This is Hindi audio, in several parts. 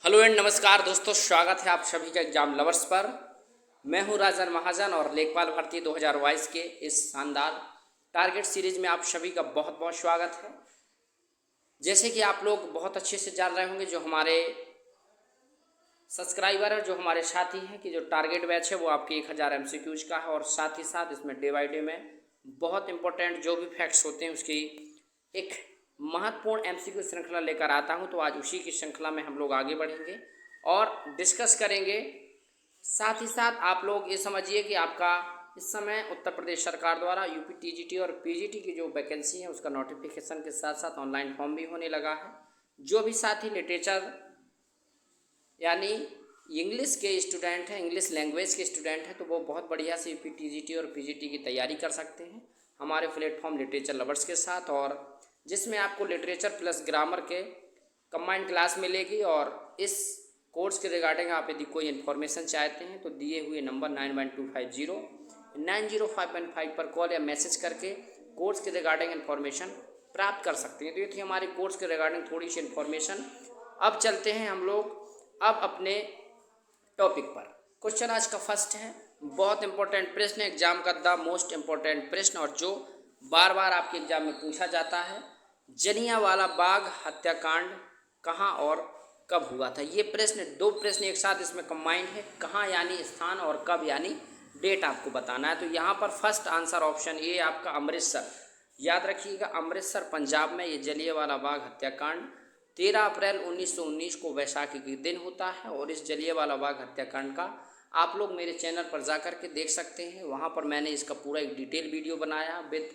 हेलो एंड नमस्कार दोस्तों, स्वागत है आप सभी का एग्जाम लवर्स पर। मैं हूं राजन महाजन और लेखपाल भर्ती 2022 के इस शानदार टारगेट सीरीज में आप सभी का बहुत बहुत स्वागत है। जैसे कि आप लोग बहुत अच्छे से जान रहे होंगे, जो हमारे सब्सक्राइबर है, जो हमारे साथी हैं, कि जो टारगेट बैच है वो आपके 1000 MCQs का है और साथ ही साथ इसमें डे बाई डे में बहुत इंपॉर्टेंट जो भी फैक्ट्स होते हैं उसकी एक महत्वपूर्ण MCQ श्रृंखला लेकर आता हूं। तो आज उसी की श्रृंखला में हम लोग आगे बढ़ेंगे और डिस्कस करेंगे। साथ ही साथ आप लोग ये समझिए कि आपका इस समय उत्तर प्रदेश सरकार द्वारा यूपी TGT और PGT की जो वैकेंसी है उसका नोटिफिकेशन के साथ साथ ऑनलाइन फॉर्म भी होने लगा है। जो भी साथी लिटरेचर यानी इंग्लिश के स्टूडेंट हैं, इंग्लिश लैंग्वेज के स्टूडेंट हैं, तो वो बहुत बढ़िया से यूपी TGT और PGT की तैयारी कर सकते हैं हमारे प्लेटफॉर्म लिटरेचर लवर्स के साथ, और जिसमें आपको लिटरेचर प्लस ग्रामर के कंबाइंड क्लास मिलेगी। और इस कोर्स के रिगार्डिंग आप यदि कोई इन्फॉर्मेशन चाहते हैं तो दिए हुए नंबर 9125090515 पर कॉल या मैसेज करके कोर्स के रिगार्डिंग इन्फॉर्मेशन प्राप्त कर सकते हैं। तो ये थी हमारे कोर्स के रिगार्डिंग थोड़ी सी इन्फॉर्मेशन। अब चलते हैं हम लोग अब अपने टॉपिक पर। क्वेश्चन आज का फर्स्ट है, बहुत इंपॉर्टेंट प्रश्न, एग्जाम का द मोस्ट इंपॉर्टेंट प्रश्न और जो बार बार आपके एग्जाम में पूछा जाता है। जलियांवाला बाग हत्याकांड कहाँ और कब हुआ था? ये प्रश्न, दो प्रश्न एक साथ इसमें कंबाइंड है। कहाँ यानी स्थान और कब यानी डेट आपको बताना है। तो यहाँ पर फर्स्ट आंसर ऑप्शन ए आपका अमृतसर। याद रखिएगा, अमृतसर पंजाब में ये जलियांवाला बाग हत्याकांड 13 अप्रैल 1919 को वैसाखी के दिन होता है। और इस जलियांवाला बाग हत्याकांड का आप लोग मेरे चैनल पर जा कर के देख सकते हैं। वहाँ पर मैंने इसका पूरा एक डिटेल वीडियो बनाया विद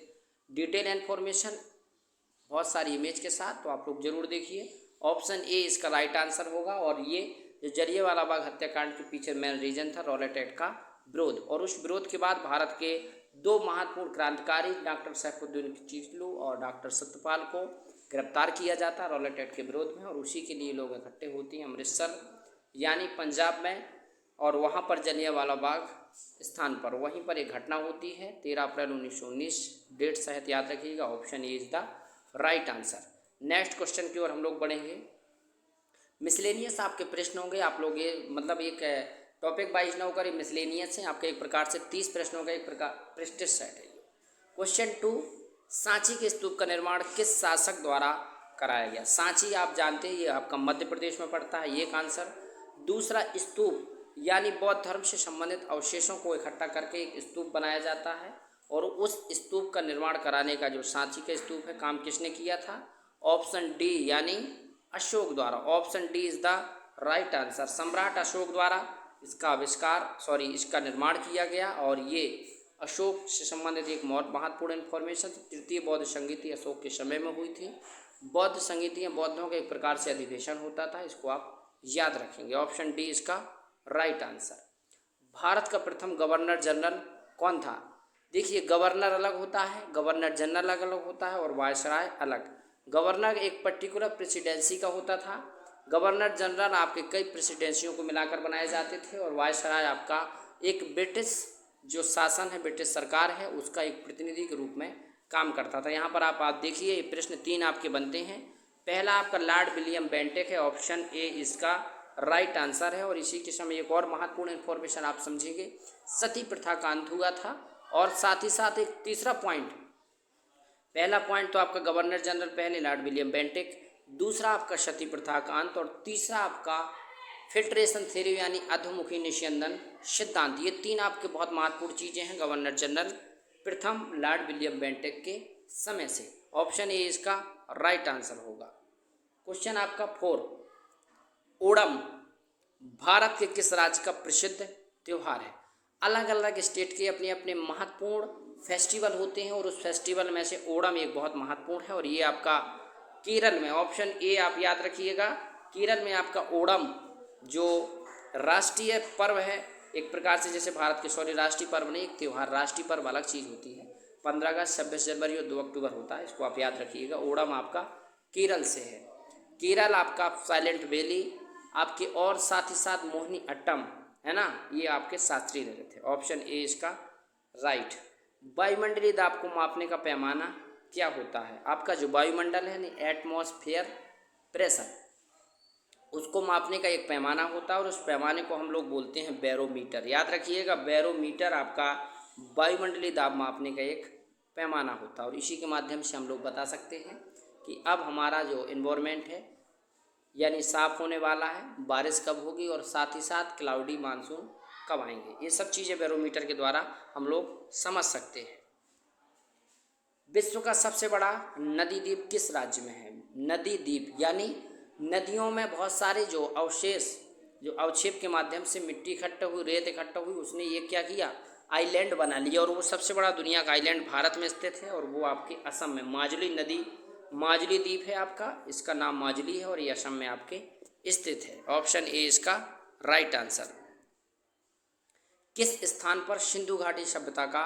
डिटेल इन्फॉर्मेशन, बहुत सारी इमेज के साथ, तो आप लोग जरूर देखिए। ऑप्शन ए इसका राइट आंसर होगा। और ये जो जलियांवाला बाग हत्याकांड के पीछे मेन रीजन था रॉलेट एक्ट का विरोध, और उस विरोध के बाद भारत के दो महत्वपूर्ण क्रांतिकारी डॉक्टर सैफुद्दीन चिश्ती और डॉक्टर सत्यपाल को गिरफ्तार किया जाता है रॉलेट एक्ट के विरोध में। और उसी के लिए लोग इकट्ठे होते हैं अमृतसर यानी पंजाब में, और वहाँ पर जलियांवाला बाग स्थान पर वहीं पर एक घटना होती है 13 अप्रैल 1919। डेट सहित याद रखिएगा। Option A is the right answer. Next question की ओर हम लोग बढ़ेंगे। मिसलेनियस आपके प्रश्न होंगे, आप लोग ये मतलब एक टॉपिक वाइज ना होकर मिसलेनियस है आपके, एक प्रकार से 30 प्रश्नों का एक प्रकार प्रेस्टिज सेट है। क्वेश्चन 2, सांची के स्तूप का निर्माण किस शासक द्वारा कराया गया? सांची आप जानते हैं ये आपका मध्य प्रदेश में पड़ता है, ये एक आंसर। दूसरा, स्तूप यानी बौद्ध धर्म से संबंधित अवशेषों को इकट्ठा करके एक स्तूप बनाया जाता है, और उस स्तूप का निर्माण कराने का जो सांची का स्तूप है काम किसने किया था? ऑप्शन डी यानी अशोक द्वारा। Option D is the right answer. सम्राट अशोक द्वारा इसका इसका निर्माण किया गया। और ये अशोक से संबंधित एक महत्वपूर्ण इन्फॉर्मेशन, तृतीय बौद्ध संगीति अशोक के समय में हुई थी। बौद्ध संगीति बौद्धों का एक प्रकार से अधिवेशन होता था, इसको आप याद रखेंगे। ऑप्शन डी इसका राइट आंसर। भारत का प्रथम गवर्नर जनरल कौन था? देखिए, गवर्नर अलग होता है, गवर्नर जनरल अलग होता है और वायसराय अलग। गवर्नर एक पर्टिकुलर प्रेसिडेंसी का होता था, गवर्नर जनरल आपके कई प्रेसिडेंसियों को मिलाकर बनाए जाते थे, और वायसराय आपका एक ब्रिटिश जो शासन है, ब्रिटिश सरकार है, उसका एक प्रतिनिधि के रूप में काम करता था। यहाँ पर आप देखिए, ये प्रश्न 3 आपके बनते हैं। पहला आपका लॉर्ड विलियम बेंटिक है, ऑप्शन ए इसका राइट आंसर है। और इसी के समय एक और महत्वपूर्ण इन्फॉर्मेशन आप समझेंगे, सती प्रथा का अंत हुआ था। और साथ ही साथ एक तीसरा पॉइंट, पहला पॉइंट तो आपका गवर्नर जनरल पहले लॉर्ड विलियम बेंटिक, दूसरा आपका सती प्रथा का अंत, और तीसरा आपका फिल्ट्रेशन थ्योरी यानी अधोमुखी निस्यंदन सिद्धांत। ये 3 आपके बहुत महत्वपूर्ण चीज़ें हैं गवर्नर जनरल प्रथम लॉर्ड विलियम बेंटिक के समय से। ऑप्शन ए इसका राइट आंसर होगा। क्वेश्चन आपका 4, ओणम भारत के किस राज्य का प्रसिद्ध त्यौहार है? अलग अलग स्टेट के अपने अपने महत्वपूर्ण फेस्टिवल होते हैं, और उस फेस्टिवल में से ओणम एक बहुत महत्वपूर्ण है, और ये आपका केरल में। ऑप्शन ए आप याद रखिएगा, केरल में आपका ओणम जो राष्ट्रीय पर्व है, एक प्रकार से जैसे भारत के राष्ट्रीय पर्व नहीं, एक त्यौहार, राष्ट्रीय पर्व अलग चीज़ होती है। 15 अगस्त, 26 जनवरी और 2 अक्टूबर होता है, इसको आप याद रखिएगा। ओणम आपका केरल से है। केरल आपका साइलेंट वैली आपके, और साथ ही साथ मोहिनी अट्टम है ना, ये आपके शास्त्रीय नृत्य थे। ऑप्शन ए इसका राइट। वायुमंडलीय दाब को मापने का पैमाना क्या होता है? आपका जो वायुमंडल है, एटमॉस्फेयर प्रेशर, उसको मापने का एक पैमाना होता है और उस पैमाने को हम लोग बोलते हैं बैरोमीटर। याद रखिएगा, बैरोमीटर आपका वायुमंडलीय दाब मापने का एक पैमाना होता है और इसी के माध्यम से हम लोग बता सकते हैं कि अब हमारा जो इन्वायरमेंट है यानी साफ़ होने वाला है, बारिश कब होगी और साथ ही साथ क्लाउडी मानसून कब आएंगे। ये सब चीज़ें बैरोमीटर के द्वारा हम लोग समझ सकते हैं। विश्व का सबसे बड़ा नदी द्वीप किस राज्य में है? नदी द्वीप यानी नदियों में बहुत सारे जो अवशेष, जो अवक्षेप के माध्यम से मिट्टी इकट्ठा हुई, रेत इकट्ठा हुई, उसने ये क्या किया, आइलैंड बना लिया और वो सबसे बड़ा दुनिया का आइलैंड भारत में स्थित है और वो आपके असम में माजुली नदी, माजुली द्वीप है आपका, इसका नाम माजुली है और ये असम में आपके स्थित है। ऑप्शन ए इसका राइट आंसर। किस स्थान पर सिंधु घाटी सभ्यता का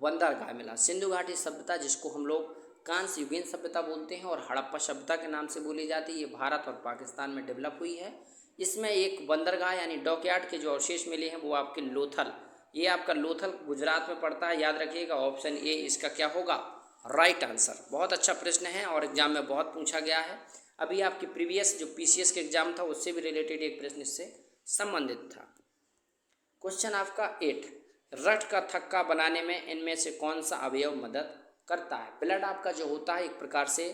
बंदरगाह मिला? सिंधु घाटी सभ्यता, जिसको हम लोग कांस्य युगीन सभ्यता बोलते हैं और हड़प्पा सभ्यता के नाम से बोली जाती है, ये भारत और पाकिस्तान में डेवलप हुई है। इसमें एक बंदरगाह यानी डॉकयार्ड के जो अवशेष मिले हैं वो आपके लोथल, ये आपका लोथल गुजरात में पड़ता है। याद रखिएगा, ऑप्शन ए इसका क्या होगा, राइट आंसर। बहुत अच्छा प्रश्न है और एग्जाम में बहुत पूछा गया है। अभी आपकी प्रीवियस जो पीसीएस के एग्जाम था उससे भी रिलेटेड एक प्रश्न इससे संबंधित था। क्वेश्चन आपका 8, रक्त का थक्का बनाने में इनमें से कौन सा अवयव मदद करता है? ब्लड आपका जो होता है एक प्रकार से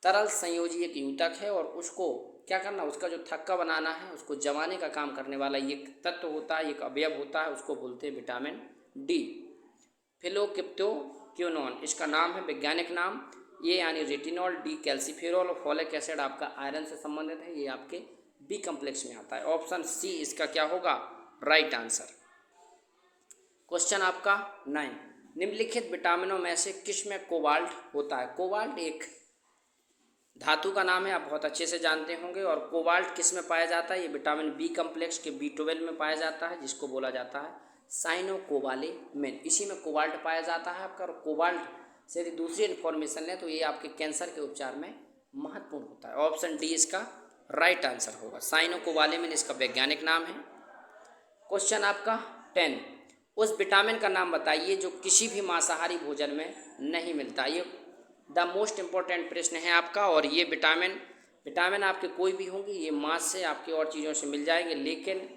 तरल संयोजी एक यूतक है और उसको क्या करना, उसका जो थक्का बनाना है उसको जमाने का काम करने वाला एक तत्व होता है, एक अवयव होता है, उसको बोलते हैं विटामिन डी, फिलोक्विनोन इसका नाम है, वैज्ञानिक नाम। ये यानी रेटिनॉल, डी कैल्सीफेरॉल और फॉलिक एसिड आपका आयरन से संबंधित है, ये आपके बी कम्प्लेक्स में आता है। ऑप्शन सी इसका क्या होगा, राइट आंसर। क्वेश्चन आपका 9, निम्नलिखित विटामिनों में से किस में कोबाल्ट होता है? कोबाल्ट एक धातु का नाम है, आप बहुत अच्छे से जानते होंगे। और कोबाल्ट किस में पाया जाता है? ये विटामिन बी कम्प्लेक्स के B12 में पाया जाता है, जिसको बोला जाता है साइनोकोबालेमिन, इसी में कोबाल्ट पाया जाता है आपका। और कोबाल्ट से यदि दूसरी इन्फॉर्मेशन लें तो ये आपके कैंसर के उपचार में महत्वपूर्ण होता है। ऑप्शन डी इसका राइट आंसर होगा, साइनोकोबालेमिन इसका वैज्ञानिक नाम है। क्वेश्चन आपका 10, उस विटामिन का नाम बताइए जो किसी भी मांसाहारी भोजन में नहीं मिलता। ये द मोस्ट इम्पॉर्टेंट प्रश्न है आपका। और ये विटामिन आपके कोई भी होंगे, ये मांस से आपके और चीज़ों से मिल जाएंगे, लेकिन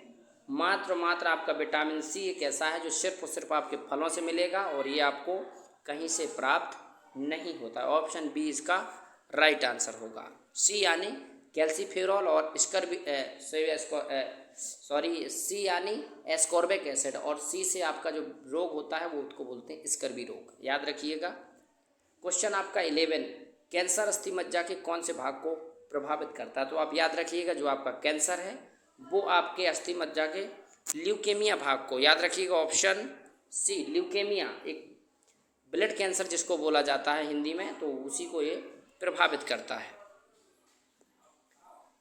मात्र आपका विटामिन सी एक ऐसा है जो सिर्फ और सिर्फ आपके फलों से मिलेगा और ये आपको कहीं से प्राप्त नहीं होता। ऑप्शन बी इसका राइट आंसर होगा, सी यानी कैल्सीफेरॉल और सी यानी एस्कॉर्बिक एसिड और सी से आपका जो रोग होता है वो उसको बोलते हैं स्कर्वी रोग, याद रखिएगा। क्वेश्चन आपका 11, कैंसर अस्थि मज्जा के कौन से भाग को प्रभावित करता है? तो आप याद रखिएगा, जो आपका कैंसर है वो आपके अस्थि मज्जा के ल्यूकेमिया भाग को, याद रखिएगा ऑप्शन सी, ल्यूकेमिया एक ब्लड कैंसर जिसको बोला जाता है हिंदी में, तो उसी को ये प्रभावित करता है।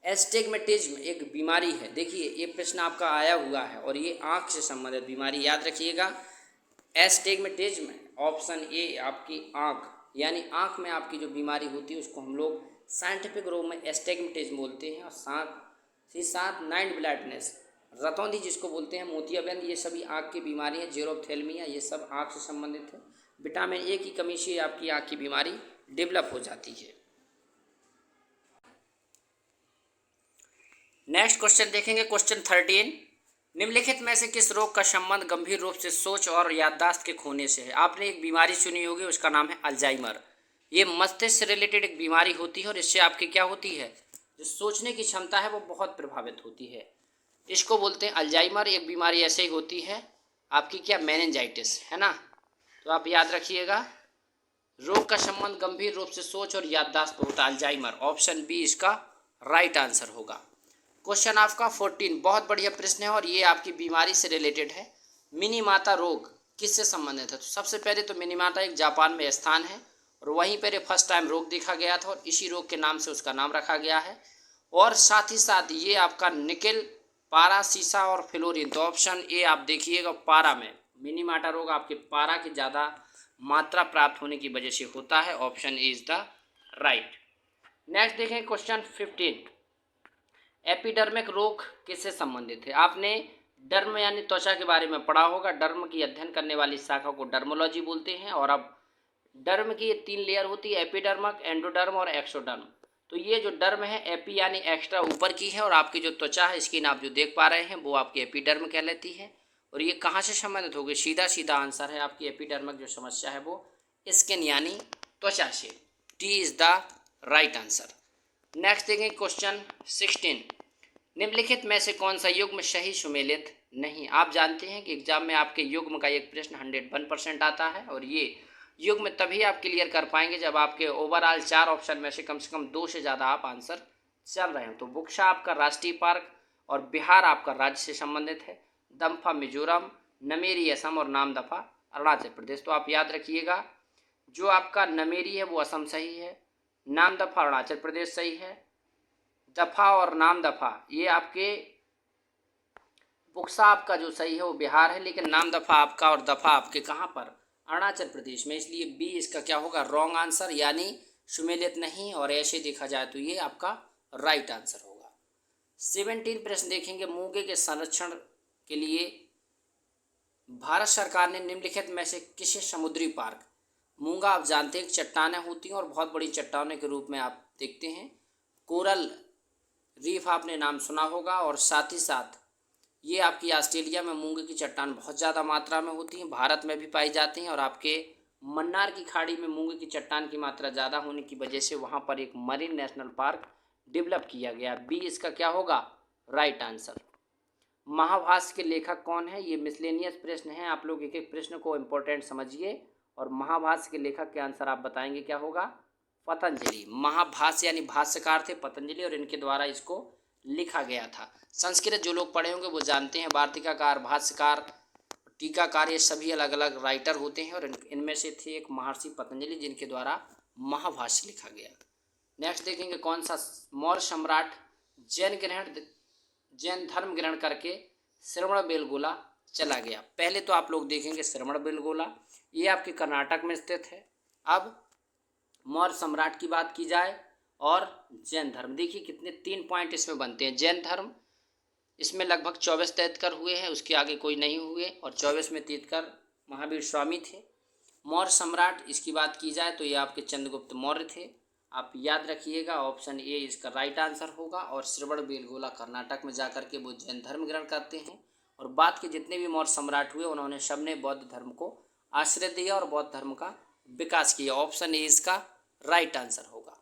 एस्टिग्मेटिज्म एक बीमारी है, देखिए ये प्रश्न आपका आया हुआ है और ये आँख से संबंधित बीमारी, याद रखिएगा। एस्टिग्मेटिज्म ऑप्शन ए आपकी आँख यानी आँख में आपकी जो बीमारी होती है उसको हम लोग साइंटिफिक रूप में एस्टिग्मेटिज्म बोलते हैं। और साथ ही साथ नाइट ब्लाइंडनेस, रतौंधी जिसको बोलते हैं, मोतियाबिंद, ये सभी आँख की बीमारी है। जेरोप्थेल्मिया ये सब आँख से संबंधित है। विटामिन ए की कमी से आपकी आँख की बीमारी डेवलप हो जाती है। नेक्स्ट क्वेश्चन देखेंगे, क्वेश्चन 13, निम्नलिखित में से किस रोग का संबंध गंभीर रूप से सोच और याददाश्त के खोने से है? आपने एक बीमारी सुनी होगी, उसका नाम है अल्जाइमर। ये मस्तिष्क से रिलेटेड एक बीमारी होती है और इससे आपकी क्या होती है, जो सोचने की क्षमता है वो बहुत प्रभावित होती है। इसको बोलते हैं अल्जाइमर। एक बीमारी ऐसे ही होती है आपकी क्या, मेनिंजाइटिस, है ना। तो आप याद रखिएगा, रोग का संबंध गंभीर रूप से सोच और याददाश्त पर होता है, अल्जाइमर। ऑप्शन बी इसका राइट आंसर होगा। क्वेश्चन आपका 14, बहुत बढ़िया प्रश्न है और ये आपकी बीमारी से रिलेटेड है। मिनीमाता रोग किससे संबंधित है? तो सबसे पहले तो मिनीमाता एक जापान में स्थान है और वहीं पर फर्स्ट टाइम रोग देखा गया था और इसी रोग के नाम से उसका नाम रखा गया है। और साथ ही साथ ये आपका निकेल, पारा, सीसा और फ्लोरीन, तो ऑप्शन ए आप देखिएगा, पारा में मिनीमाटा रोग आपके पारा की ज़्यादा मात्रा प्राप्त होने की वजह से होता है। Option A is the right. Next देखें क्वेश्चन 15, एपिडर्मिक रोग किससे संबंधित है? आपने डर्म यानी त्वचा के बारे में पढ़ा होगा। डर्म की अध्ययन करने वाली शाखा को डर्मोलॉजी बोलते हैं। और अब डर्म की 3 लेयर होती है, एपिडर्मिक, एंडोडर्म और एक्सोडर्म। तो ये जो डर्म है एपी यानी एक्स्ट्रा ऊपर की है, और आपकी जो त्वचा है स्किन आप जो देख पा रहे हैं वो आपकी एपिडर्म कहलाती है। और ये कहाँ से संबंधित होगी? सीधा सीधा आंसर है आपकी एपिडर्मिक जो समस्या है वो स्किन यानी त्वचा से। D is the right answer. Next देखेंगे क्वेश्चन 16। निम्नलिखित में से कौन सा युग्म सही सुमेलित नहीं? आप जानते हैं कि एग्जाम में आपके युग्म का एक प्रश्न 101% आता है, और ये युग्म तभी आप क्लियर कर पाएंगे जब आपके ओवरऑल 4 ऑप्शन में से कम 2 से ज़्यादा आप आंसर चल रहे हो। तो बुक्सा आपका राष्ट्रीय पार्क, और बिहार आपका राज्य से संबंधित है, दम्फा मिजोरम, नमेरी असम, और नामदफा अरुणाचल प्रदेश। तो आप याद रखिएगा, जो आपका नमेरी है वो असम सही है, नामदफा अरुणाचल प्रदेश सही है, दफा और नामदफा ये आपके बुक्सा आपका जो सही है वो बिहार है, लेकिन नामदफा आपका और दफा आपके कहाँ पर? अरुणाचल प्रदेश में। इसलिए बी इसका क्या होगा? रॉन्ग आंसर, यानी सुमेलित नहीं। और ऐसे देखा जाए तो ये आपका राइट आंसर होगा। 17 प्रश्न देखेंगे। मूंगे के संरक्षण के लिए भारत सरकार ने निम्नलिखित में से किसे समुद्री पार्क? मूंगा आप जानते हैं चट्टानें होती हैं और बहुत बड़ी चट्टानों के रूप में आप देखते हैं। कोरल रीफ आपने नाम सुना होगा, और साथ ही साथ ये आपकी ऑस्ट्रेलिया में मूंगे की चट्टान बहुत ज़्यादा मात्रा में होती हैं, भारत में भी पाई जाती हैं, और आपके मन्नार की खाड़ी में मूंगे की चट्टान की मात्रा ज़्यादा होने की वजह से वहाँ पर एक मरीन नेशनल पार्क डेवलप किया गया। बी इसका क्या होगा? Right answer. महाभाष्य के लेखक कौन है? ये मिसलेनियस प्रश्न है, आप लोग एक एक प्रश्न को इम्पोर्टेंट समझिए। और महाभाष्य के लेखक के आंसर आप बताएंगे क्या होगा? पतंजलि। महाभाष्य यानी भाष्यकार थे पतंजलि, और इनके द्वारा इसको लिखा गया था। संस्कृत जो लोग पढ़े होंगे वो जानते हैं, वार्तिकाकार, भाष्यकार, टीकाकार, ये सभी अलग अलग राइटर होते हैं, और इनमें से थे एक महर्षि पतंजलि जिनके द्वारा महाभाष्य लिखा गया। नेक्स्ट देखेंगे कौन सा? मौर्य सम्राट जैन धर्म ग्रहण करके श्रवण बेलगोला चला गया। पहले तो आप लोग देखेंगे श्रवण बेलगोला, ये आपके कर्नाटक में स्थित है। अब मौर्य सम्राट की बात की जाए और जैन धर्म, देखिए कितने 3 पॉइंट इसमें बनते हैं। जैन धर्म इसमें लगभग 24 तीर्थंकर हुए हैं, उसके आगे कोई नहीं हुए, और 24 में तीर्थंकर महावीर स्वामी थे। मौर्य सम्राट इसकी बात की जाए तो ये आपके चंद्रगुप्त मौर्य थे। आप याद रखिएगा, ऑप्शन ए इसका राइट आंसर होगा। और श्रवण बेलगोला कर्नाटक में जाकर के वो जैन धर्म ग्रहण करते हैं। और बात के जितने भी मौर्य सम्राट हुए उन्होंने सबने बौद्ध धर्म को आश्रय दिया और बौद्ध धर्म का विकास किया। ऑप्शन ए इसका राइट आंसर होगा।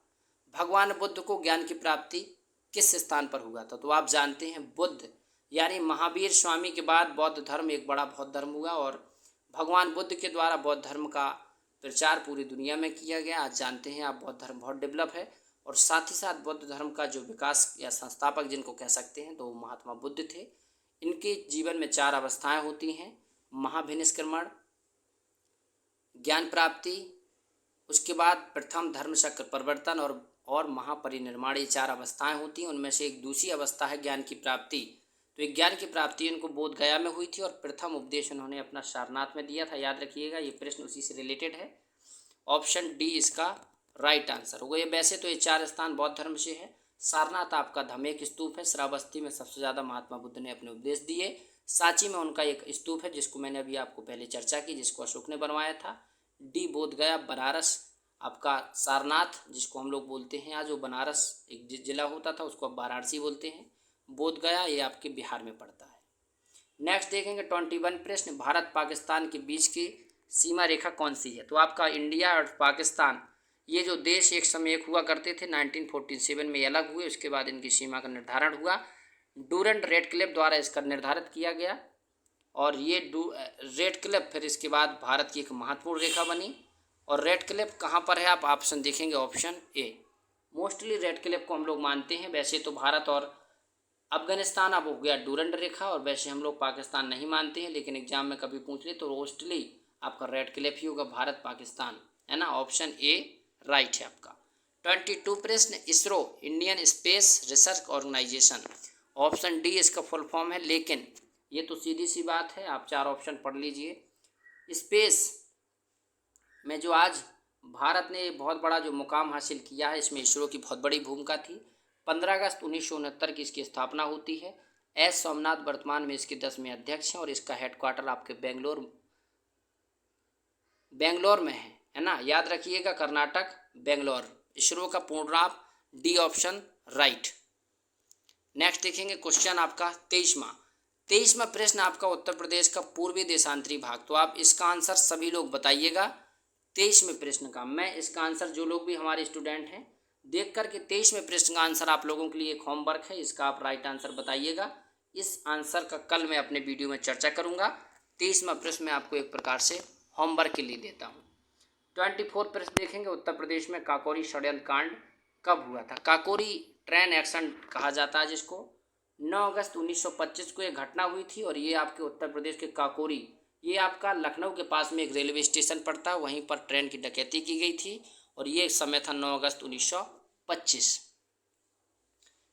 भगवान बुद्ध को ज्ञान की प्राप्ति किस स्थान पर हुआ था? तो आप जानते हैं बुद्ध यानी महावीर स्वामी के बाद बौद्ध धर्म एक बड़ा बौद्ध धर्म हुआ, और भगवान बुद्ध के द्वारा बौद्ध धर्म का प्रचार पूरी दुनिया में किया गया। आज जानते हैं आप बौद्ध धर्म बहुत डेवलप है, और साथ ही साथ बौद्ध धर्म का जो विकास या संस्थापक जिनको कह सकते हैं तो वो महात्मा बुद्ध थे। इनके जीवन में 4 अवस्थाएं होती हैं: महाभिनिष्क्रमण, ज्ञान प्राप्ति, उसके बाद प्रथम धर्म चक्र परिवर्तन और महापरिनिर्वाण। ये 4 अवस्थाएं होती हैं। उनमें से एक दूसरी अवस्था है ज्ञान की प्राप्ति। तो एक ज्ञान की प्राप्ति उनको बोध गया में हुई थी, और प्रथम उपदेश उन्होंने अपना सारनाथ में दिया था। याद रखिएगा, ये प्रश्न उसी से रिलेटेड है। ऑप्शन डी इसका राइट आंसर होगा। ये वैसे तो ये 4 स्थान बौद्ध धर्म से है। सारनाथ आपका धमेक स्तूप है। श्रावस्ती में सबसे ज़्यादा महात्मा बुद्ध ने अपने उपदेश दिए। सांची में उनका एक स्तूप है जिसको मैंने अभी आपको पहले चर्चा की, जिसको अशोक ने बनवाया था। डी बोध गया। बनारस आपका सारनाथ जिसको हम लोग बोलते हैं, आज वो बनारस एक जिला होता था उसको अब वाराणसी बोलते हैं। बोध गया ये आपके बिहार में पड़ता है। नेक्स्ट देखेंगे 21 प्रश्न। भारत पाकिस्तान के बीच की सीमा रेखा कौन सी है? तो आपका इंडिया और पाकिस्तान ये जो देश एक समय एक हुआ करते थे, 1947 में अलग हुए, उसके बाद इनकी सीमा का निर्धारण हुआ। डूरंड रेडक्लिफ द्वारा इसका निर्धारित किया गया, और ये रेडक्लिफ फिर इसके बाद भारत की एक महत्वपूर्ण रेखा बनी। और रेडक्लिफ कहाँ पर है? आप ऑप्शन देखेंगे, ऑप्शन ए। मोस्टली रेडक्लिफ को हम लोग मानते हैं। वैसे तो भारत और अफगानिस्तान अब हो गया डूरंड रेखा, और वैसे हम लोग पाकिस्तान नहीं मानते हैं, लेकिन एग्जाम में कभी पूछ ले तो मोस्टली आपका रेडक्लिफ ही होगा, भारत पाकिस्तान, है ना। ऑप्शन ए राइट है आपका। 22 प्रश्न। ISRO Indian space research organisation, option D इसका फुल फॉर्म है, लेकिन ये तो सीधी सी बात है, आप 4 ऑप्शन पढ़ लीजिए। स्पेस में जो आज भारत ने बहुत बड़ा जो मुकाम हासिल किया है, इसमें इसरो की बहुत बड़ी भूमिका थी। 15 अगस्त 1969 की इसकी स्थापना होती है। एस सोमनाथ वर्तमान में इसके 10वें अध्यक्ष हैं, और इसका हेडक्वार्टर आपके बेंगलोर में है ना। याद रखिएगा, कर्नाटक बेंगलोर। इसरो का पूर्ण नाम डी ऑप्शन राइट। नेक्स्ट देखेंगे क्वेश्चन आपका 23वां प्रश्न आपका उत्तर प्रदेश का पूर्वी देशांतरी भाग। तो आप इसका आंसर सभी लोग बताइएगा 23वें प्रश्न का। मैं इसका आंसर जो लोग भी हमारे स्टूडेंट हैं देख करके 23वें प्रश्न का आंसर आप लोगों के लिए एक होमवर्क है, इसका आप राइट आंसर बताइएगा। इस आंसर का कल मैं अपने वीडियो में चर्चा करूंगा। 23वां प्रश्न मैं आपको एक प्रकार से होमवर्क के लिए देता हूँ। 24 प्रश्न देखेंगे उत्तर प्रदेश में काकोरी षड्यंत्र कांड कब हुआ था। काकोरी ट्रेन एक्सीडेंट कहा जाता है जिसको 9 अगस्त 1925 को एक घटना हुई थी और ये आपके उत्तर प्रदेश के काकोरी, ये आपका लखनऊ के पास में एक रेलवे स्टेशन पड़ता है, वहीं पर ट्रेन की डकैती की गई थी और ये समय था 9 अगस्त 1925।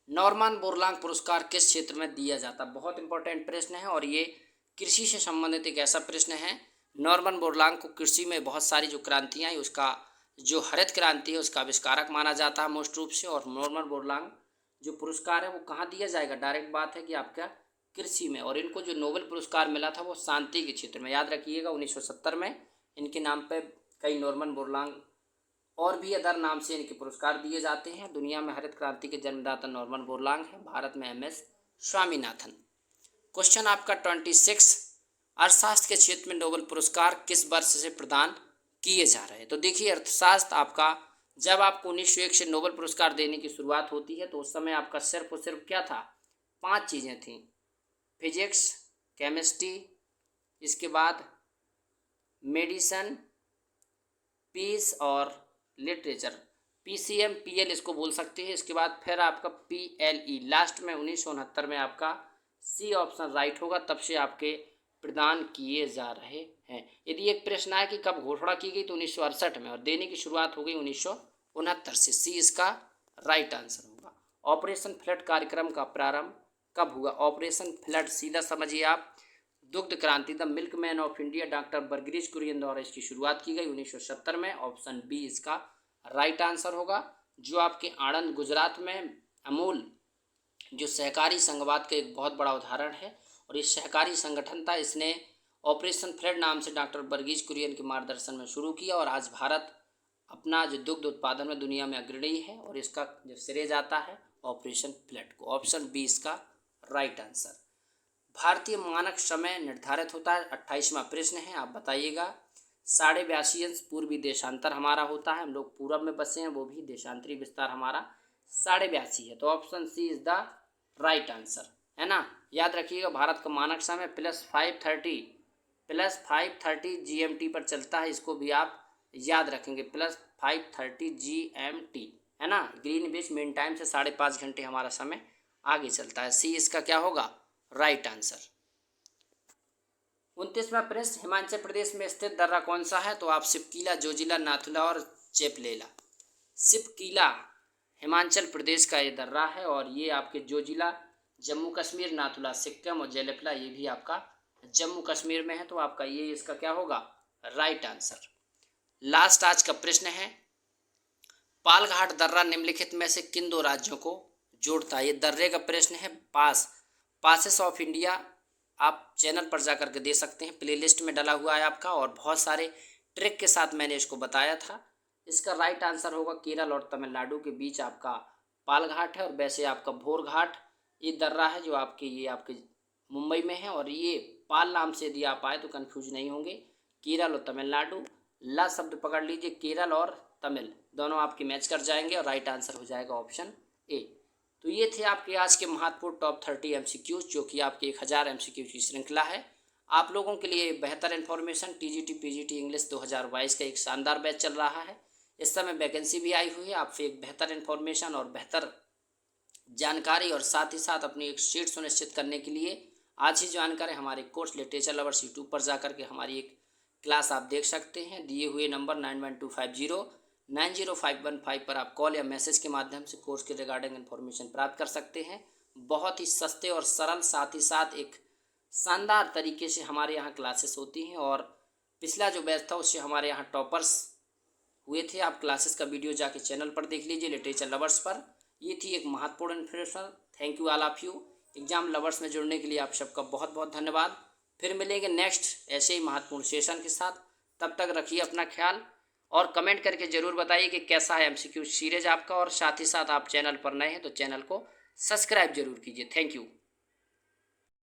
नॉर्मन बोरलांग पुरस्कार किस क्षेत्र में दिया जाता है। बहुत इंपॉर्टेंट प्रश्न है और ये कृषि से संबंधित एक ऐसा प्रश्न है। नॉर्मन बोरलांग को कृषि में बहुत सारी जो क्रांतियाँ आई उसका जो हरित क्रांति है उसका आविष्कारक माना जाता है मोस्ट रूप से। और नॉर्मन बोरलांग जो पुरस्कार है वो कहाँ दिया जाएगा, डायरेक्ट बात है कि आपका कृषि में। और इनको जो नोबेल पुरस्कार मिला था वो शांति के क्षेत्र में, याद रखिएगा 1970 में। इनके नाम पे कई नॉर्मन बोरलांग और भी अदर नाम से इनके पुरस्कार दिए जाते हैं। दुनिया में हरित क्रांति के जन्मदाता नॉर्मन बोरलांग है, भारत में MS स्वामीनाथन। क्वेश्चन आपका 26 अर्थशास्त्र के क्षेत्र में नोबेल पुरस्कार किस वर्ष से प्रदान किए जा रहे हैं। तो देखिए अर्थशास्त्र आपका जब आपको 1901 से नोबेल पुरस्कार देने की शुरुआत होती है तो उस समय आपका सिर्फ और सिर्फ क्या था, 5 चीज़ें थीं, फिजिक्स, केमिस्ट्री, इसके बाद मेडिसन, पीस और लिटरेचर, PCM PL इसको बोल सकते हैं। इसके बाद फिर आपका PLE लास्ट में 1969 में आपका C ऑप्शन राइट होगा, तब से आपके प्रदान किए जा रहे हैं। यदि एक प्रश्न आए कि कब घोषणा की गई तो 1968 में और देने की शुरुआत हो गई 1969 से, C इसका राइट आंसर होगा। ऑपरेशन फ्लड कार्यक्रम का प्रारंभ कब हुआ। ऑपरेशन फ्लड सीधा समझिए आप, दुग्ध क्रांति the milkman of India doctor Verghese Kurien द्वारा इसकी शुरुआत की गई 1970 में। ऑप्शन बी इसका राइट आंसर होगा। जो आपके आणंद गुजरात में अमूल जो सहकारी संघवाद का एक बहुत बड़ा उदाहरण है और ये सहकारी संगठन था, इसने ऑपरेशन फ्लड नाम से डॉक्टर बर्गिश कुरियन के मार्गदर्शन में शुरू किया और आज भारत अपना जो दुग्ध उत्पादन में दुनिया में अग्रणी है और इसका जो श्रेय जाता है ऑपरेशन फ्लड को। ऑप्शन बी इसका राइट आंसर। भारतीय मानक समय निर्धारित होता है, 28वां प्रश्न है, आप बताइएगा। 82.5 अंश पूर्वी देशांतर हमारा होता है, हम लोग पूरब में बसे हैं, वो भी देशांतरी विस्तार हमारा 82.5 है। तो option C is the right answer, है ना। याद रखिएगा भारत का मानक समय +530 GMT पर चलता है, इसको भी आप याद रखेंगे, +530 GMT, है ना। ग्रीनविच मीन टाइम से 5.5 घंटे हमारा समय आगे चलता है। सी इसका क्या होगा, राइट आंसर। 29वां प्रश्न, हिमाचल प्रदेश में स्थित दर्रा कौन सा है। तो आप सिपकीला, जोजिला, नाथुला और चेपलेला। सिपकीला हिमाचल प्रदेश का ये दर्रा है और ये आपके जोजिला जम्मू कश्मीर, नाथुला सिक्किम और जेलेपला ये भी आपका जम्मू कश्मीर में है। तो आपका ये इसका क्या होगा, राइट आंसर। लास्ट आज का प्रश्न है, पालघाट दर्रा निम्नलिखित में से किन 2 राज्यों को जोड़ता है। ये दर्रे का प्रश्न है। पासेस ऑफ इंडिया आप चैनल पर जाकर के दे सकते हैं, प्लेलिस्ट में डला हुआ है आपका और बहुत सारे ट्रिक के साथ मैंने इसको बताया था। इसका राइट आंसर होगा केरल और तमिलनाडु के बीच आपका पालघाट है और वैसे आपका भोरघाट ये दर्रा है जो ये आपके मुंबई में है। और ये पाल नाम से यदि आप आए तो कन्फ्यूज नहीं होंगे, केरल और तमिलनाडु, ला शब्द पकड़ लीजिए, केरल और तमिल दोनों आपके मैच कर जाएंगे और राइट आंसर हो जाएगा ऑप्शन ए। तो ये थे आपके आज के महत्वपूर्ण टॉप 30 MCQs जो कि आपके 1000 MCQ की श्रृंखला है। आप लोगों के लिए बेहतर इन्फॉर्मेशन TGT PGT इंग्लिश 2022 का एक शानदार बैच चल रहा है। इस समय वैकेंसी भी आई हुई है, आपसे एक बेहतर इन्फॉर्मेशन और बेहतर जानकारी और साथ ही साथ अपनी एक सीट सुनिश्चित करने के लिए आज ही ज्वाइन करें हमारे कोर्स लिटरेचर लवर्स यूट्यूब पर जाकर के हमारी एक क्लास आप देख सकते हैं। दिए हुए नंबर 9125090515 पर आप कॉल या मैसेज के माध्यम से कोर्स के रिगार्डिंग इन्फॉर्मेशन प्राप्त कर सकते हैं। बहुत ही सस्ते और सरल, साथ ही साथ एक शानदार तरीके से हमारे यहाँ क्लासेस होती हैं और पिछला जो बैच था उससे हमारे यहाँ टॉपर्स हुए थे। आप क्लासेस का वीडियो जाके चैनल पर देख लीजिए, लिटरेचर लवर्स पर। ये थी एक महत्वपूर्ण information. Thank you all of you. Exam lovers में जुड़ने के लिए आप सबका बहुत बहुत धन्यवाद। फिर मिलेंगे नेक्स्ट ऐसे ही महत्वपूर्ण सेशन के साथ। तब तक रखिए अपना ख्याल। और कमेंट करके ज़रूर बताइए कि कैसा है MCQ सीरीज आपका, और साथ ही साथ आप चैनल पर नए हैं तो चैनल को सब्सक्राइब जरूर कीजिए। Thank you.